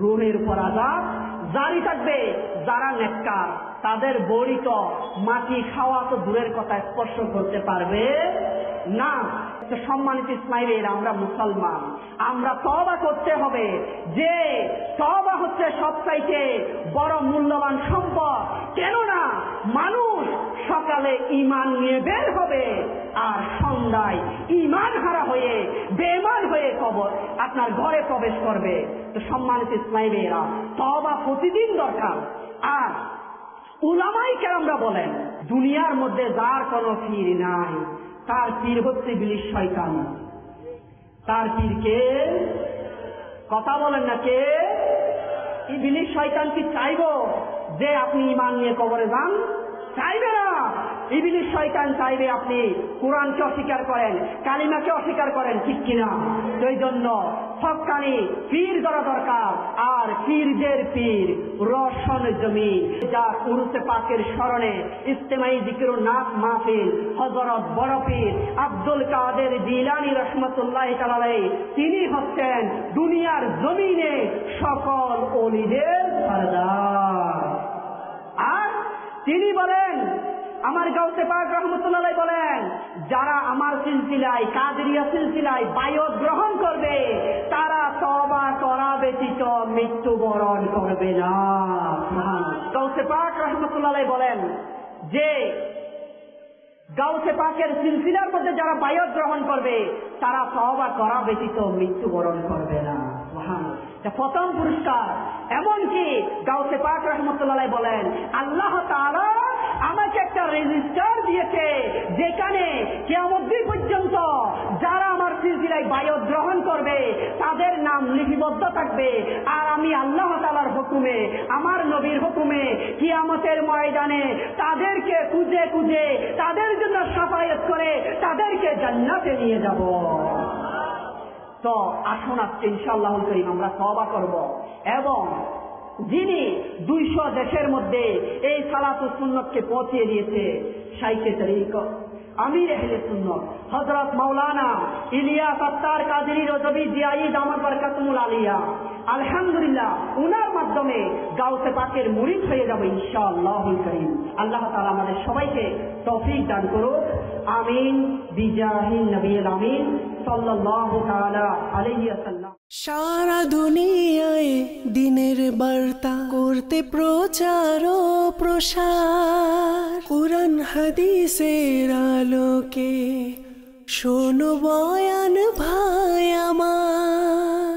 রূহের উপর আযাব জারি থাকবে। যারা নেককার তাদের বডি তো মাটি খাওয়া তো দূরের কথা, স্পর্শ করতে পারবে না। সম্মানিত ইসলামী ভাইয়েরা, আমরা মুসলমান, আমরা তওবা করতে হবে যে তওবা হচ্ছে সবচাইতে বড় মূল্যবান সম্পদ। কেননা মানুষ সকালে ঈমান নিয়ে বের হবে আর সন্ধ্যায় ঈমান হারা হয়ে বেঈমান হয়ে কবর আপনার ঘরে প্রবেশ করবে। তো সম্মানিত ইসলামী ভাইয়েরা, তওবা প্রতিদিন দরকার। আর উলামায়ে কেরামরা বলেন, দুনিয়ার মধ্যে যার কোনো পীর নাই, তার পীর হচ্ছে ইবলিস শয়তান। তার পীর কে? কথা বলেন না, কে? ইবলিস শয়তান কি চাইবো যে আপনি ঈমান নিয়ে কবরে যান? চাইবে না। ইবলিস শয়তান চাইবে আপনি কোরআনকে অস্বীকার করেন, কালিমাকে অস্বীকার করেন, ঠিক কিনা? সেই জন্য হক্কানি পীর ধরা দরকার। আর পীরদের পীর রওশন জমি, যার উরুসে পাকের স্মরণে ইজতেমাই জিকিরুন নাস মাহফিল হযরত বড় পীর আব্দুল কাদের জিলানী রাহমাতুল্লাহি তাআলা আলাইহি, তিনি হচ্ছেন দুনিয়ার জমিনে সকল ওলিদের সরদার। আর তিনি বলেন, আমার গাউসে পাক রাহমাতুল্লাহ আলাইহি বলেন, যারা আমার সিলসিলায় কাদেরিয়া সিলসিলায় বায়াত গ্রহণ করবে তারা তওবা করা ব্যতীত মৃত্যুবরণ করবে না। গাউসে পাক রাহমাতুল্লাহ আলাইহি বলেন যে গাউসে পাকের সিলসিলার মধ্যে যারা বায়াত গ্রহণ করবে তারা তওবা করা ব্যতীত মৃত্যুবরণ করবে না। প্রথম পুরস্কার। এমনকি গাউসে পাক রাহমাতুল্লাহ আলাইহি বলেন, আল্লাহ তাআলা আমাকে একটা রেজিস্টার দিয়েছে যেখানে কিয়ামত দিন পর্যন্ত যারা আমার সিলসিলায় বায়াত গ্রহণ করবে তাদের নাম লিপিবদ্ধ থাকবে। আর আমি আল্লাহ তাআলার হুকুমে, আমার নবীর হুকুমে কিয়ামতের ময়দানে তাদেরকে খুঁজে খুঁজে তাদের জন্য শাফায়াত করে তাদেরকে জান্নাতে নিয়ে যাব। তো আসুন আজকে ইনশাআল্লাহুল কারীম আমরা তওবা করব। এবং যিনি 200 দেশের মধ্যে এই সালাতুস সুন্নতকে পৌঁছে দিয়েছে, শাইখে তরিকত আমির আহলে সুন্নাত হযরত মাওলানা ইলিয়াস আত্তার কাদেরী রজবী জিয়াই দামাত বরকাতুল আলিয়া, আলহামদুলিল্লাহ উনার মাধ্যমে গাউসে পাকের মুরিদ হয়ে যাব ইনশাআল্লাহুল কারীম। আল্লাহ তাআলা আমাদের সবাইকে তৌফিক দান করুন। আমিন বিজাহিন নবিয়্যিল আমিন সাল্লাল্লাহু তাআলা আলাইহি ওয়াসাল্লাম।
সারা দুনিয়ায় দিনের বার্তা করতে প্রচার ও প্রসার, কুরআন হাদিসের আলোকে শোনো বয়ান ভাই আমার।